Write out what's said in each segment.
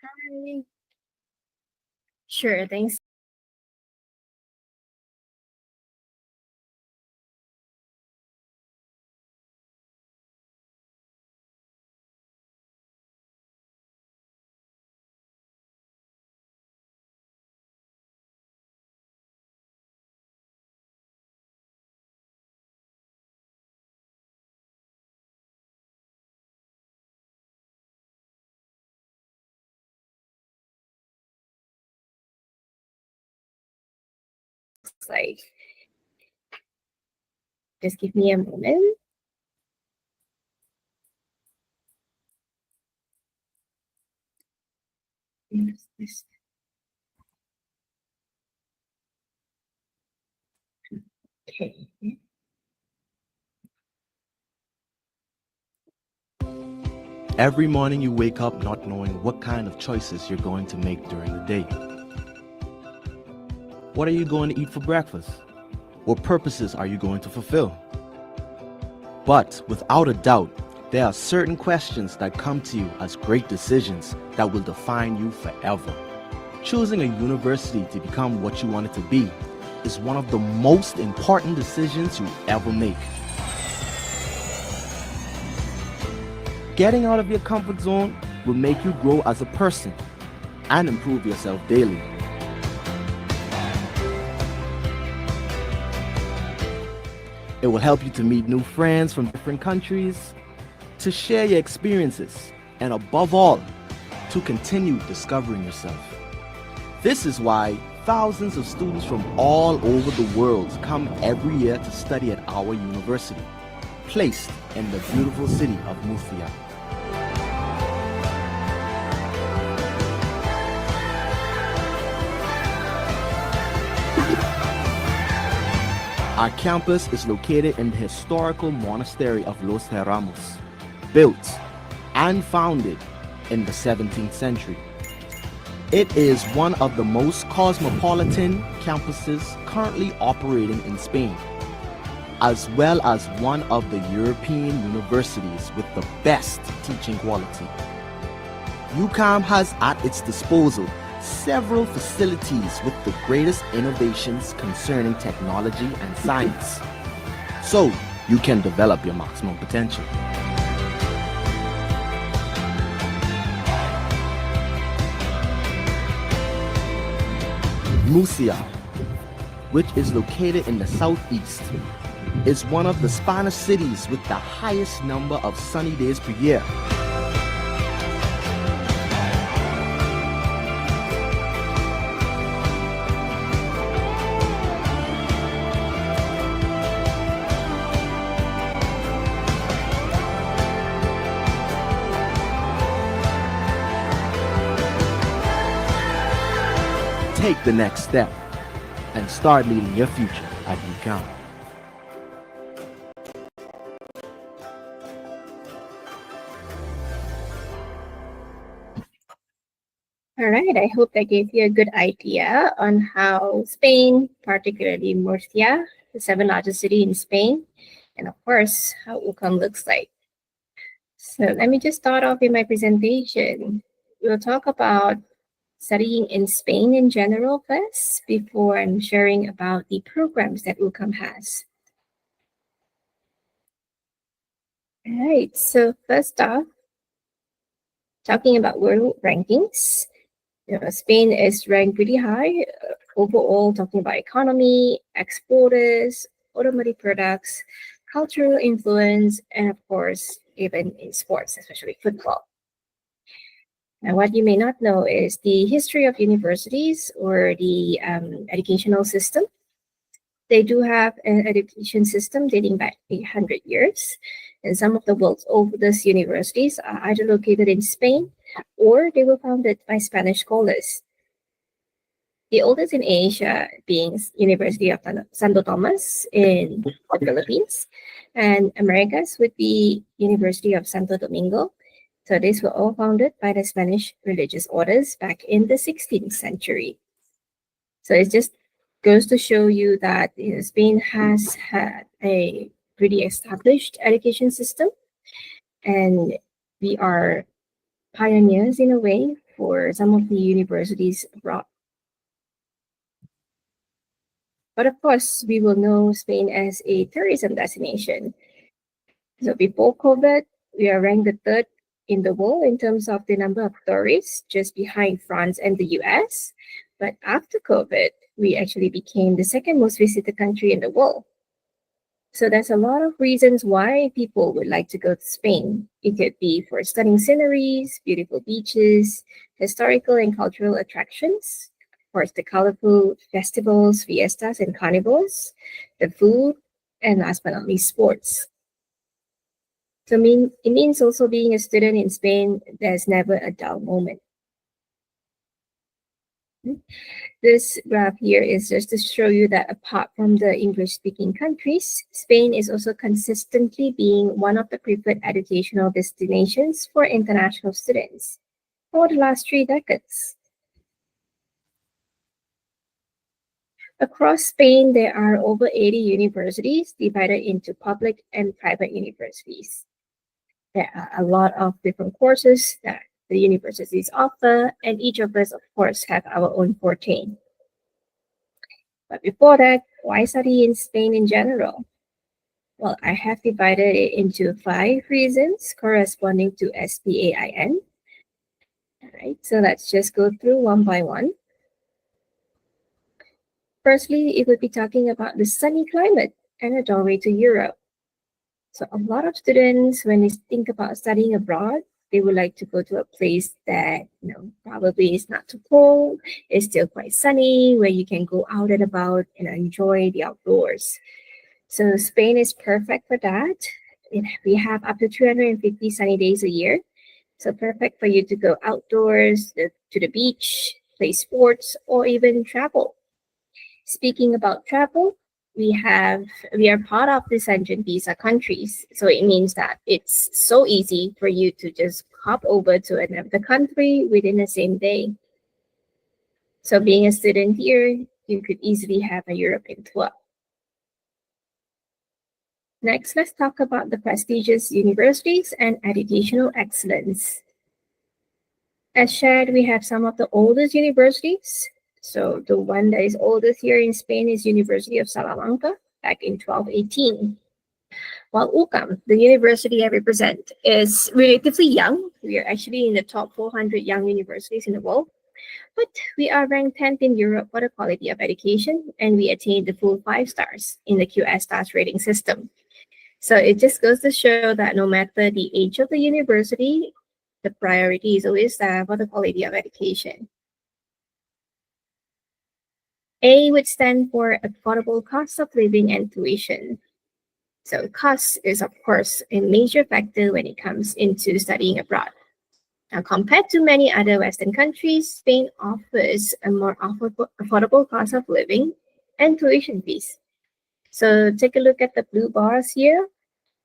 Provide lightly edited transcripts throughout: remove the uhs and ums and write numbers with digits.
Hi. Sure, thanks. It's like, just give me a moment. Okay. Every morning you wake up not knowing what kind of choices you're going to make during the day. What are you going to eat for breakfast? What purposes are you going to fulfill? But without a doubt, there are certain questions that come to you as great decisions that will define you forever. Choosing a university to become what you want it to be is one of the most important decisions you ever make. Getting out of your comfort zone will make you grow as a person and improve yourself daily. It will help you to meet new friends from different countries, to share your experiences, and above all, to continue discovering yourself. This is why thousands of students from all over the world come every year to study at our university, placed in the beautiful city of Murcia. Our campus is located in the historical monastery of Los Herramos, built and founded in the 17th century. It is one of the most cosmopolitan campuses currently operating in Spain, as well as one of the European universities with the best teaching quality. UCAM has at its disposal several facilities with the greatest innovations concerning technology and science, so you can develop your maximum potential. Murcia, which is located in the southeast, is one of the Spanish cities with the highest number of sunny days per year. Take the next step and start leading your future at UCAM. All right, I hope that gave you a good idea on how Spain, particularly Murcia, the seventh largest city in Spain, and of course, how UCAM looks like. So let me just start off with my presentation. We'll talk about studying in Spain in general first before I'm sharing about the programs that UCAM has. All right, so first off, talking about world rankings, Spain is ranked pretty high overall, talking about economy, exporters, automotive products, cultural influence, and of course, even in sports, especially football. Now, what you may not know is the history of universities or the educational system. They do have an education system dating back 800 years, and some of the world's oldest universities are either located in Spain or they were founded by Spanish scholars. The oldest in Asia being University of Santo Tomas in the Philippines, and Americas would be University of Santo Domingo. So these were all founded by the Spanish religious orders back in the 16th century. So it just goes to show you that Spain has had a pretty established education system, and we are pioneers in a way for some of the universities abroad. But of course, we will know Spain as a tourism destination. So before COVID, we are ranked the third in the world in terms of the number of tourists, just behind France and the US. But after COVID, we actually became the second most visited country in the world. So there's a lot of reasons why people would like to go to Spain. It could be for stunning sceneries, beautiful beaches, historical and cultural attractions, of course, the colorful festivals, fiestas, and carnivals, the food, and last but not least, sports. So it means also being a student in Spain, there's never a dull moment. This graph here is just to show you that apart from the English-speaking countries, Spain is also consistently being one of the preferred educational destinations for international students for the last 3 decades. Across Spain, there are over 80 universities divided into public and private universities. There are a lot of different courses that the universities offer, and each of us, of course, have our own forte. But before that, why study in Spain in general? Well, I have divided it into 5 reasons corresponding to SPAIN. All right, so let's just go through one by one. Firstly, it would be talking about the sunny climate and a doorway to Europe. So a lot of students, when they think about studying abroad, they would like to go to a place that, probably is not too cold, is still quite sunny, where you can go out and about and enjoy the outdoors. So Spain is perfect for that. We have up to 350 sunny days a year. So perfect for you to go outdoors, to the beach, play sports, or even travel. Speaking about travel, we are part of the Schengen visa countries. So it means that it's so easy for you to just hop over to another country within the same day. So being a student here, you could easily have a European tour. Next, let's talk about the prestigious universities and educational excellence. As shared, we have some of the oldest universities. So the one that is oldest here in Spain is University of Salamanca, back in 1218. While UCAM, the university I represent, is relatively young. We are actually in the top 400 young universities in the world. But we are ranked 10th in Europe for the quality of education, and we attained the full 5 stars in the QS Stars rating system. So it just goes to show that no matter the age of the university, the priority is always for the quality of education. A would stand for affordable cost of living and tuition. So cost is, of course, a major factor when it comes into studying abroad. Now, compared to many other Western countries, Spain offers a more affordable cost of living and tuition fees. So take a look at the blue bars here.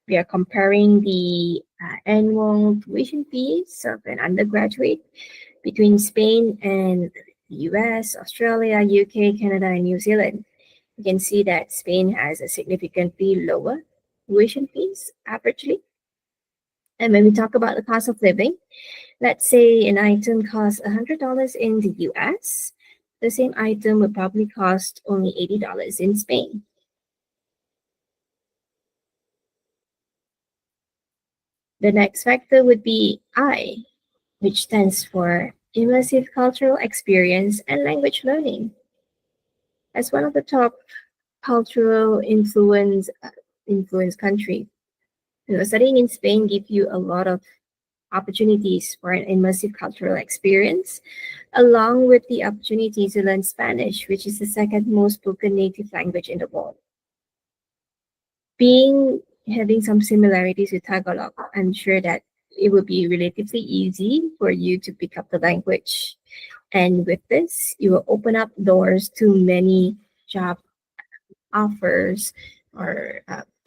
We are comparing the annual tuition fees of an undergraduate between Spain and the US, Australia, UK, Canada, and New Zealand. You can see that Spain has a significantly lower tuition fees averagely. And when we talk about the cost of living, let's say an item costs $100 in the US, the same item would probably cost only $80 in Spain. The next factor would be I, which stands for immersive cultural experience and language learning. As one of the top cultural influence country, studying in Spain gives you a lot of opportunities for an immersive cultural experience, along with the opportunity to learn Spanish, which is the second most spoken native language in the world. Having some similarities with Tagalog, I'm sure that it will be relatively easy for you to pick up the language. And with this, you will open up doors to many job offers or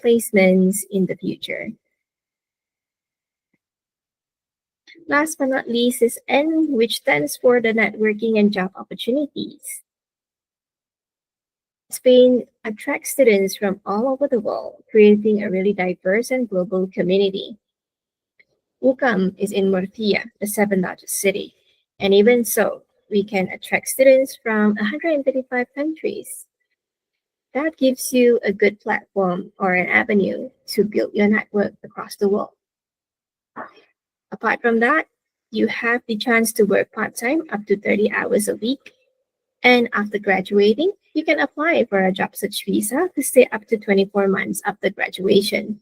placements in the future. Last but not least is N, which stands for the networking and job opportunities. Spain attracts students from all over the world, creating a really diverse and global community. UCAM is in Murcia, the 7th largest city. And even so, we can attract students from 135 countries. That gives you a good platform or an avenue to build your network across the world. Apart from that, you have the chance to work part-time up to 30 hours a week. And after graduating, you can apply for a job search visa to stay up to 24 months after graduation.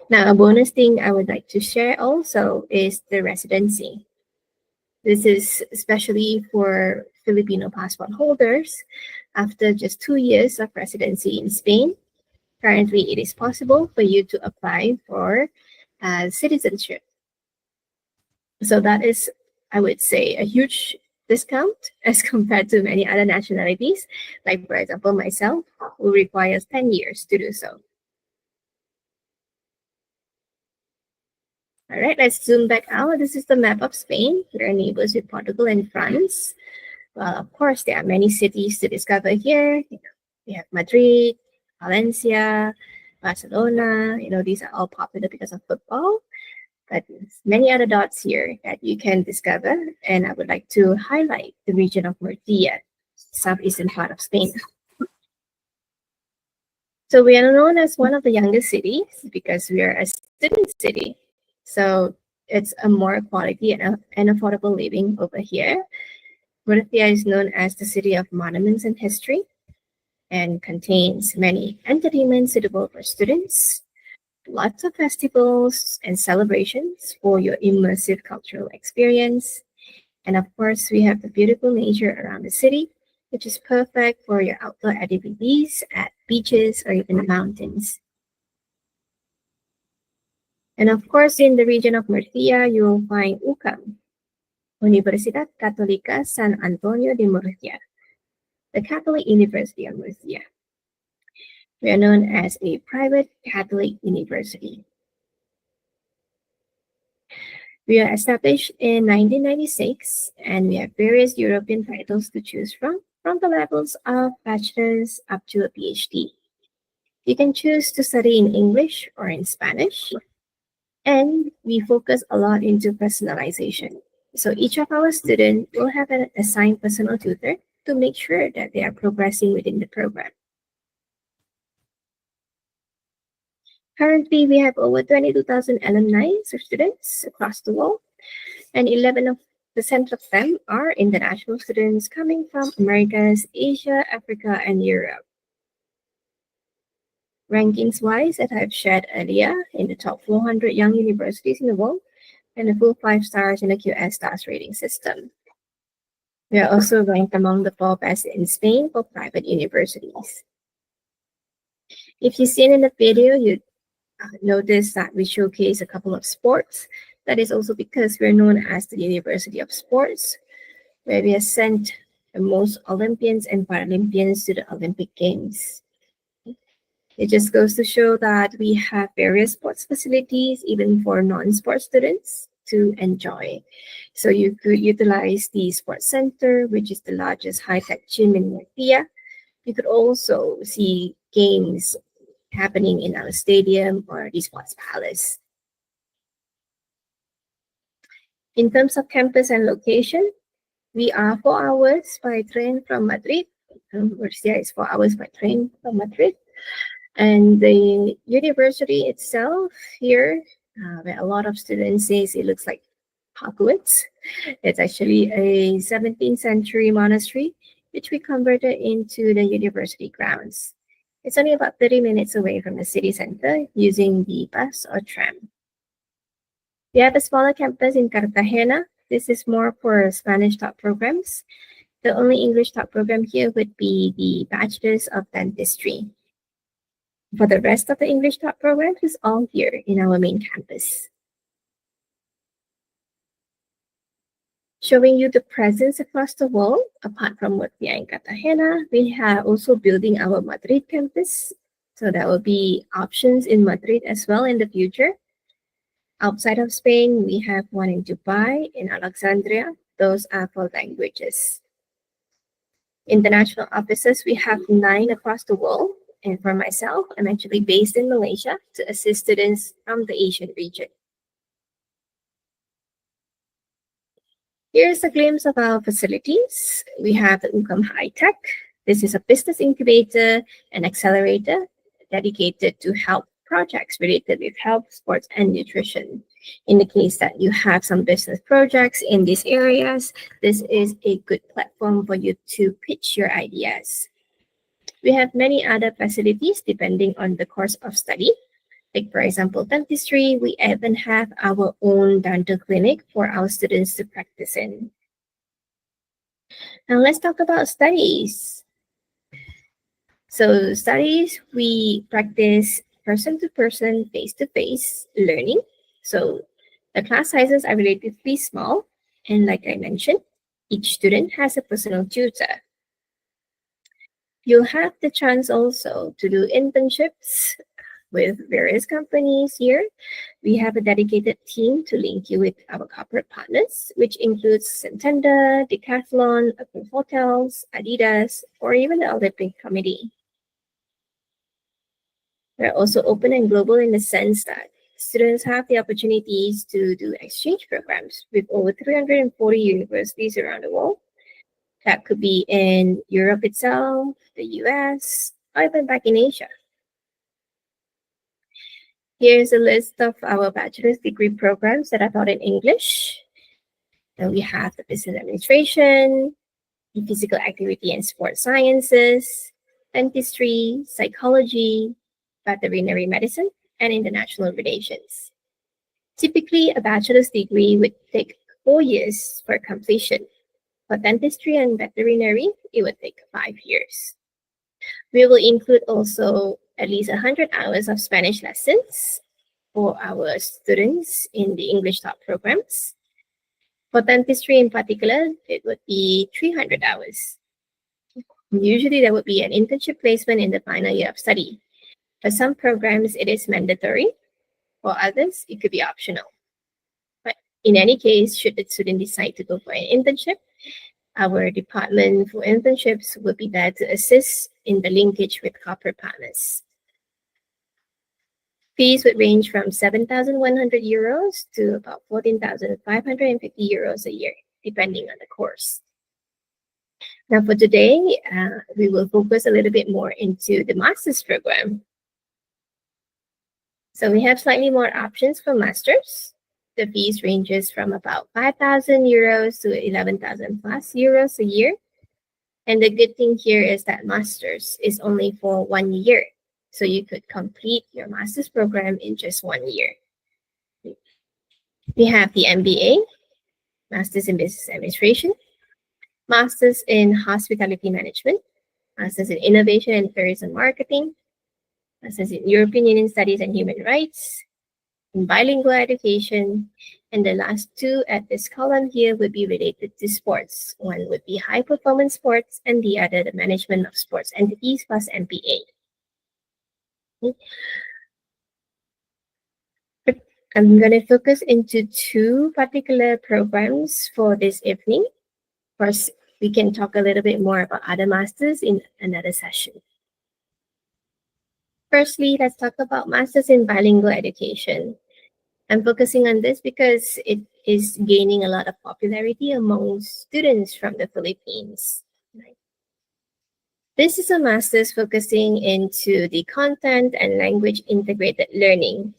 Now, a bonus thing I would like to share also is the residency. This is especially for Filipino passport holders. After just 2 years of residency in Spain, currently it is possible for you to apply for citizenship. So that is, I would say, a huge discount as compared to many other nationalities. Like, for example, myself, who requires 10 years to do so. All right, let's zoom back out. This is the map of Spain. We're neighbors with Portugal and France. Well, of course, there are many cities to discover here. We have Madrid, Valencia, Barcelona. These are all popular because of football. But there's many other dots here that you can discover. And I would like to highlight the region of Murcia, southeastern part of Spain. So we are known as one of the youngest cities because we are a student city. So it's a more quality and affordable living over here. Murcia is known as the city of monuments and history and contains many entertainments suitable for students, lots of festivals and celebrations for your immersive cultural experience. And of course, we have the beautiful nature around the city, which is perfect for your outdoor activities at beaches or even the mountains. And of course, in the region of Murcia, you will find UCAM, Universidad Católica San Antonio de Murcia, the Catholic University of Murcia. We are known as a private Catholic university. We are established in 1996, and we have various European titles to choose from the levels of bachelor's up to a PhD. You can choose to study in English or in Spanish, and we focus a lot into personalization. So each of our students will have an assigned personal tutor to make sure that they are progressing within the program. Currently, we have over 22,000 alumni or students across the world, and 11% of them are international students coming from Americas, Asia, Africa, and Europe. Rankings-wise, as I've shared earlier, in the top 400 young universities in the world, and the full 5 stars in the QS Stars rating system. We are also ranked among the 4 best in Spain for private universities. If you've seen in the video, you notice that we showcase a couple of sports. That is also because we're known as the University of Sports, where we have sent the most Olympians and Paralympians to the Olympic Games. It just goes to show that we have various sports facilities, even for non-sport students to enjoy. So you could utilize the sports center, which is the largest high-tech gym in Murcia. You could also see games happening in our stadium or the sports palace. In terms of campus and location, we are 4 hours by train from Madrid. Murcia is 4 hours by train from Madrid. And the university itself here, where a lot of students say it looks like Hogwarts. It's actually a 17th century monastery, which we converted into the university grounds. It's only about 30 minutes away from the city center using the bus or tram. We have a smaller campus in Cartagena. This is more for Spanish top programs. The only English top program here would be the Bachelor's of Dentistry. For the rest of the English top programs, is all here in our main campus. Showing you the presence across the world, apart from Murcia and Cartagena, we are also building our Madrid campus. So there will be options in Madrid as well in the future. Outside of Spain, we have one in Dubai, in Alexandria. Those are for languages. International offices, we have 9 across the world. And for myself, I'm actually based in Malaysia to assist students from the Asian region. Here's a glimpse of our facilities. We have the UCAM High Tech. This is a business incubator and accelerator dedicated to help projects related with health, sports, and nutrition. In the case that you have some business projects in these areas, this is a good platform for you to pitch your ideas. We have many other facilities depending on the course of study. Like, for example, dentistry, we even have our own dental clinic for our students to practice in. Now let's talk about studies. So studies, we practice person-to-person, face-to-face learning. So the class sizes are relatively small. And like I mentioned, each student has a personal tutor. You'll have the chance also to do internships with various companies here. We have a dedicated team to link you with our corporate partners, which includes Santander, Decathlon, Apple Hotels, Adidas, or even the Olympic Committee. We're also open and global in the sense that students have the opportunities to do exchange programs with over 340 universities around the world. That could be in Europe itself, the US, or even back in Asia. Here's a list of our bachelor's degree programs that are taught in English. And we have the business administration, the physical activity and sports sciences, dentistry, psychology, veterinary medicine, and international relations. Typically, a bachelor's degree would take 4 years for completion. For dentistry and veterinary, it would take 5 years. We will include also at least 100 hours of Spanish lessons for our students in the English taught programs. For dentistry in particular, it would be 300 hours. Usually there would be an internship placement in the final year of study. For some programs, it is mandatory. For others, it could be optional. But in any case, should the student decide to go for an internship, our department for internships will be there to assist in the linkage with corporate partners. Fees would range from 7,100 euros to about 14,550 euros a year, depending on the course. Now for today, we will focus a little bit more into the master's program. So we have slightly more options for masters. The fees ranges from about 5,000 euros to 11,000 plus euros a year. And the good thing here is that masters is only for 1 year. So you could complete your master's program in just 1 year. We have the MBA, Masters in Business Administration, Masters in Hospitality Management, Masters in Innovation and Tourism Marketing, Masters in European Union Studies and Human Rights, in Bilingual Education, and the last two at this column here would be related to sports. One would be High Performance Sports, and the other the Management of Sports Entities plus MPA. I'm going to focus into two particular programs for this evening. First, we can talk a little bit more about other masters in another session. Firstly, let's talk about Masters in Bilingual Education. I'm focusing on this because it is gaining a lot of popularity among students from the Philippines. This is a master's focusing into the content and language integrated learning,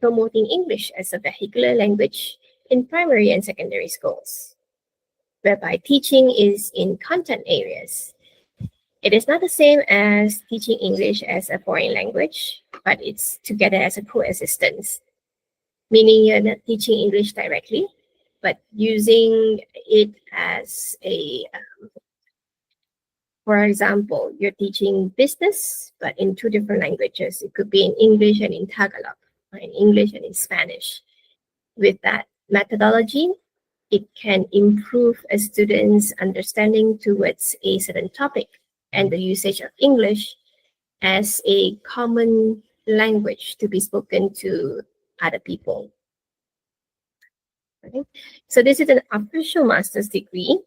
promoting English as a vehicular language in primary and secondary schools, whereby teaching is in content areas. It is not the same as teaching English as a foreign language, but it's together as a coexistence, meaning you're not teaching English directly, but using it as a for example, you're teaching business, but in two different languages. It could be in English and in Tagalog, or in English and in Spanish. With that methodology, it can improve a student's understanding towards a certain topic and the usage of English as a common language to be spoken to other people. Okay. So this is an official master's degree.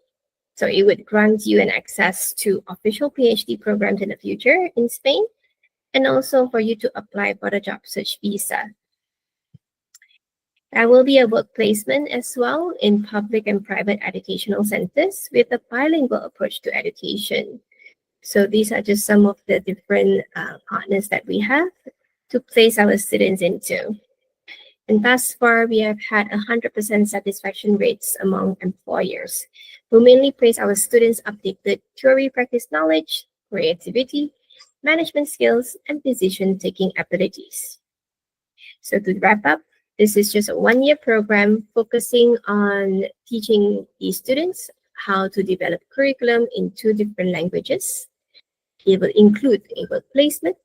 So it would grant you an access to official PhD programs in the future in Spain, and also for you to apply for the job search visa. There will be a work placement as well in public and private educational centers with a bilingual approach to education. So these are just some of the different partners that we have to place our students into. And thus far, we have had 100% satisfaction rates among employers who mainly praise our students' updated theory practice knowledge, creativity, management skills, and decision-taking abilities. So to wrap up, this is just a one-year program focusing on teaching the students how to develop curriculum in 2 different languages. It will include a work placement,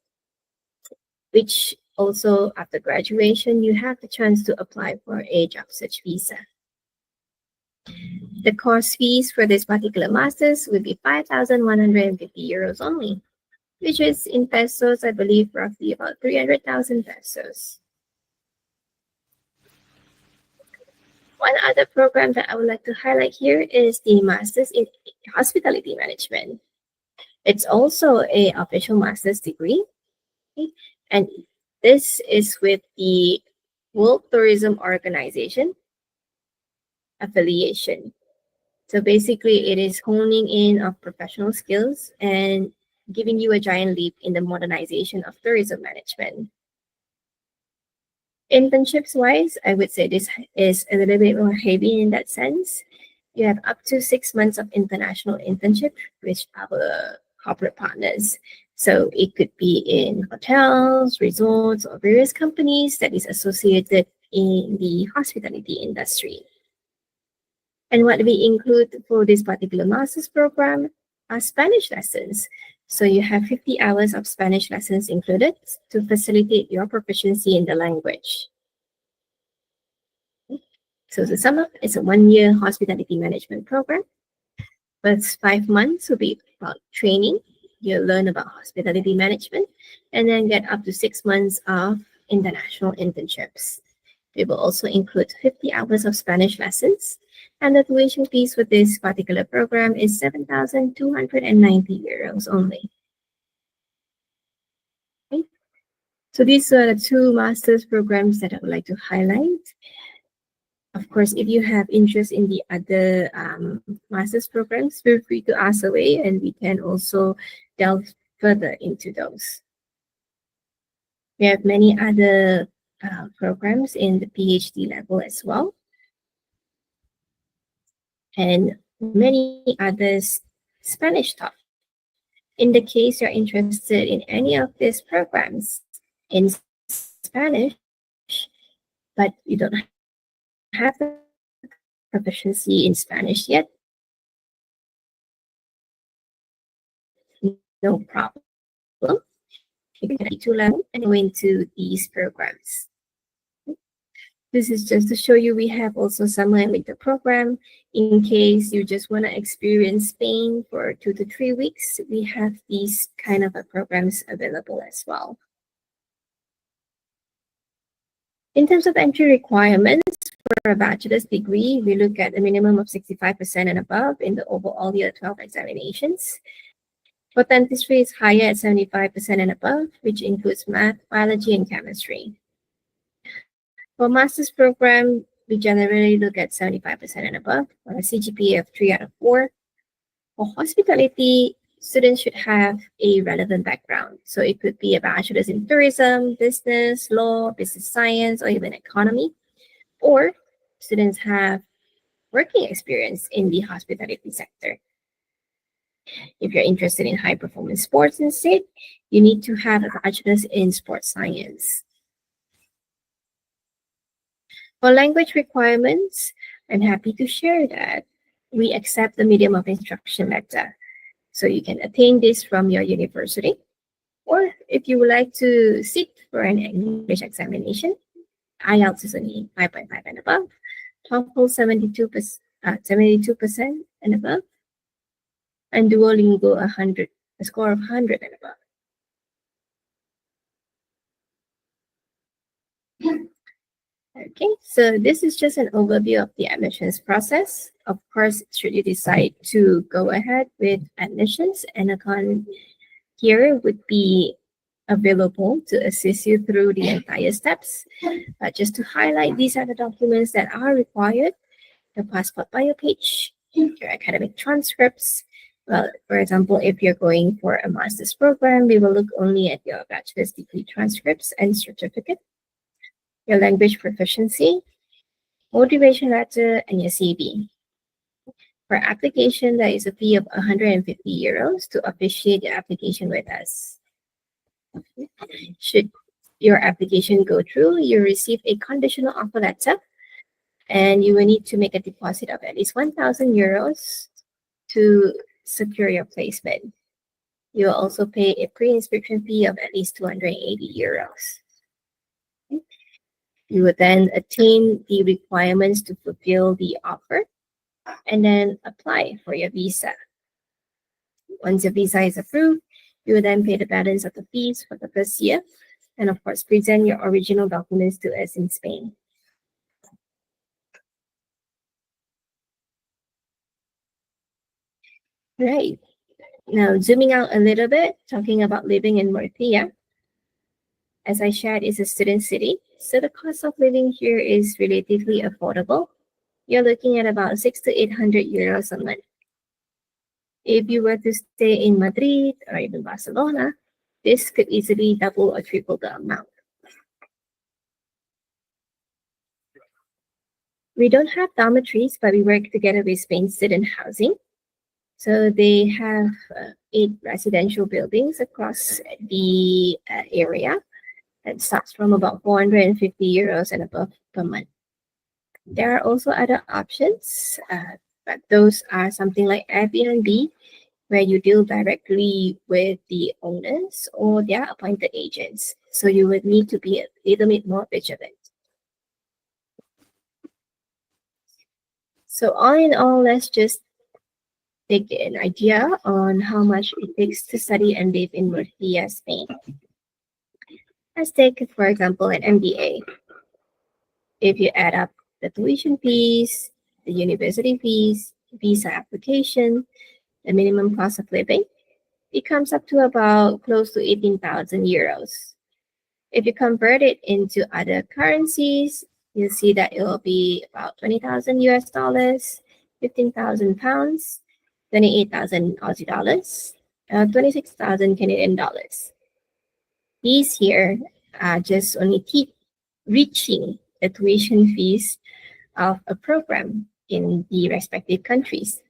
which also after graduation, you have the chance to apply for a job search visa. The course fees for this particular master's will be 5,150 euros only, which is in pesos, I believe, roughly about 300,000 pesos. One other program that I would like to highlight here is the Master's in Hospitality Management. It's also an official master's degree, and this is with the World Tourism Organization affiliation. So basically, it is honing in of professional skills and giving you a giant leap in the modernization of tourism management. Internships wise, I would say this is a little bit more heavy in that sense. You have up to 6 months of international internship with our corporate partners. So it could be in hotels, resorts, or various companies that is associated in the hospitality industry. And what we include for this particular master's program are Spanish lessons. So you have 50 hours of Spanish lessons included to facilitate your proficiency in the language. So to sum up, it's a 1-year hospitality management program. First 5 months will be about training. You'll learn about hospitality management and then get up to 6 months of international internships. It will also include 50 hours of Spanish lessons, and the tuition fees for this particular program is 7,290 euros only. Okay. So these are the 2 master's programs that I would like to highlight. Of course, if you have interest in the other master's programs, feel free to ask away and we can also delve further into those. We have many other programs in the PhD level as well, and many others Spanish taught. In the case you're interested in any of these programs in Spanish, but you don't have the proficiency in Spanish yet, no problem. You can to learn and go into these programs. This is just to show you we have also summer and winter program. In case you just want to experience Spain for 2 to 3 weeks, we have these kind of programs available as well. In terms of entry requirements for a bachelor's degree, we look at a minimum of 65% and above in the overall year 12 examinations. For dentistry, it's higher at 75% and above, which includes math, biology, and chemistry. For master's program, we generally look at 75% and above, or a CGPA of 3 out of 4. For hospitality, students should have a relevant background. So it could be a bachelor's in tourism, business, law, business science, or even economy. Or students have working experience in the hospitality sector. If you're interested in high performance sports instead, you need to have a bachelor's in sports science. For language requirements, I'm happy to share that we accept the medium of instruction letter. So you can attain this from your university. Or if you would like to sit for an English examination, IELTS is only 5.5 and above, TOEFL 72% and above, and Duolingo a score of 100 and above. Okay, so this is just an overview of the admissions process. Of course, should you decide to go ahead with admissions, Enacon here would be available to assist you through the entire steps. But just to highlight, these are the documents that are required: your passport bio page, your academic transcripts. Well, for example, if you're going for a master's program, we will look only at your bachelor's degree transcripts and certificate, your language proficiency, motivation letter, and your CV. For application, there is a fee of 150 euros to officiate your application with us. Should your application go through, you receive a conditional offer letter, and you will need to make a deposit of at least 1,000 euros to secure your placement. You will also pay a pre-inscription fee of at least 280 euros. You will then attain the requirements to fulfill the offer and then apply for your visa. Once your visa is approved, you will then pay the balance of the fees for the first year and, of course, present your original documents to us in Spain. Right. Now, zooming out a little bit, talking about living in Murcia. As I shared, it's a student city, so the cost of living here is relatively affordable. You're looking at about 600 to 800 euros a month. If you were to stay in Madrid or even Barcelona, this could easily double or triple the amount. We don't have dormitories, but we work together with Spain Student Housing. So they have 8 residential buildings across the area. That starts from about 450 euros and above per month. There are also other options, but those are something like Airbnb, where you deal directly with the owners or their appointed agents. So you would need to be a little bit more vigilant. So all in all, let's just take an idea on how much it takes to study and live in Murcia, Spain. Let's take, for example, an MBA. If you add up the tuition fees, the university fees, visa application, the minimum cost of living, it comes up to about close to 18,000 euros. If you convert it into other currencies, you'll see that it will be about 20,000 US dollars, 15,000 pounds, 28,000 Aussie dollars, 26,000 Canadian dollars. These here are just only reaching the tuition fees of a program in the respective countries.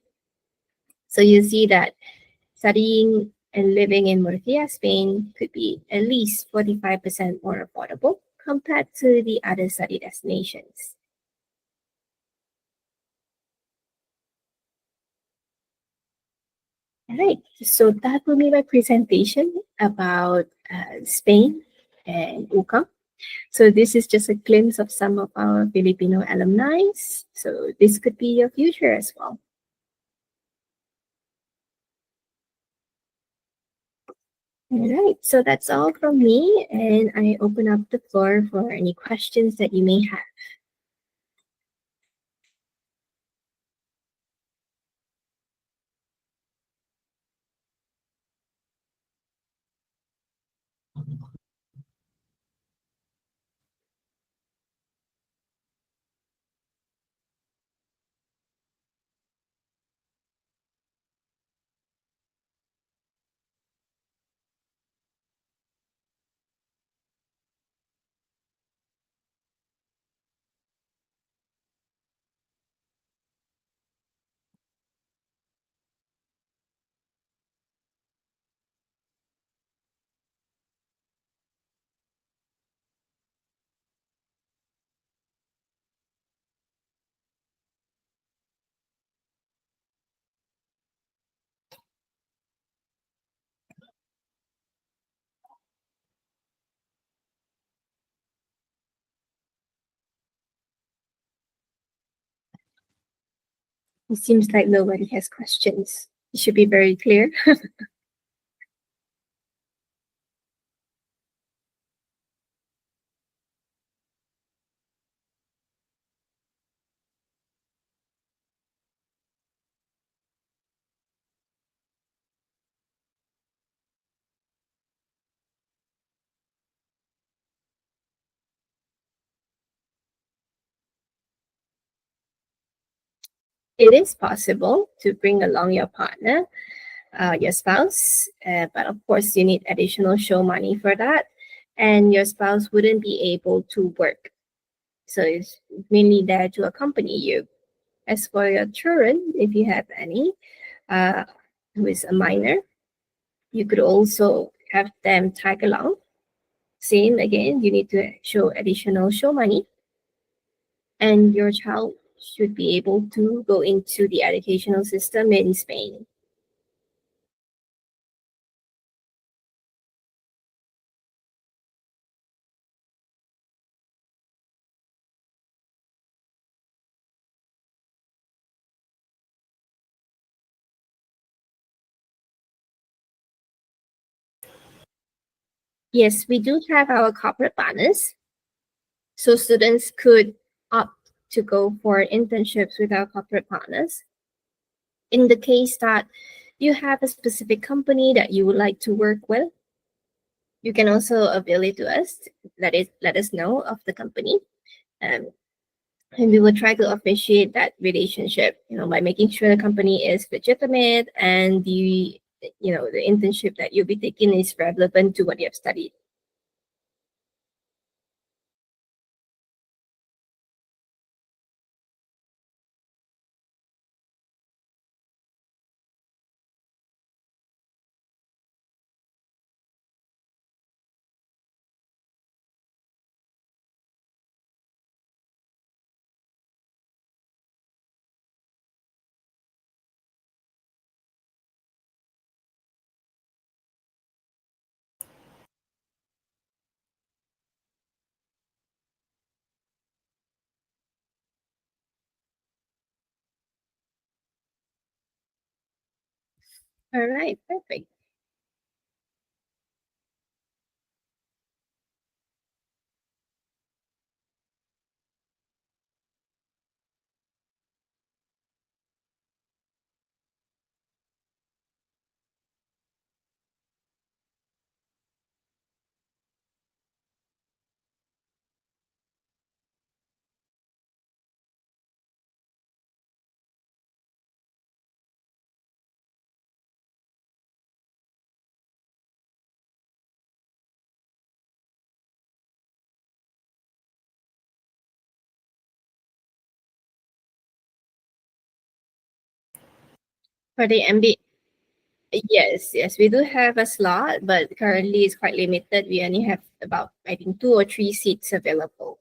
So you see that studying and living in Murcia, Spain could be at least 45% more affordable compared to the other study destinations. All right, so that will be my presentation about Spain and UCAM. So this is just a glimpse of some of our Filipino alumni. So this could be your future as well. All right, so that's all from me, and I open up the floor for any questions that you may have. It seems like nobody has questions. It should be very clear. It is possible to bring along your partner, your spouse, but of course, you need additional show money for that, and your spouse wouldn't be able to work. So it's mainly there to accompany you. As for your children, if you have any, uh, who is a minor, you could also have them tag along. Same again, you need to show additional show money, and your child should be able to go into the educational system in Spain. Yes, we do have our corporate partners. So students could opt to go for internships with our corporate partners. In the case that you have a specific company that you would like to work with, you can also avail it to us. Let us know of the company. Um, and we will try to officiate that relationship, by making sure the company is legitimate and the internship that you'll be taking is relevant to what you have studied. All right, perfect. For the MBA, yes, yes, we do have a slot, but currently it's quite limited. We only have about, I think, 2 or 3 seats available.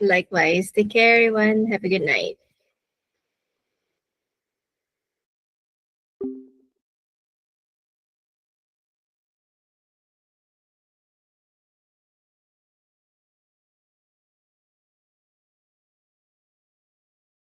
Likewise, take care, everyone. Have a good night.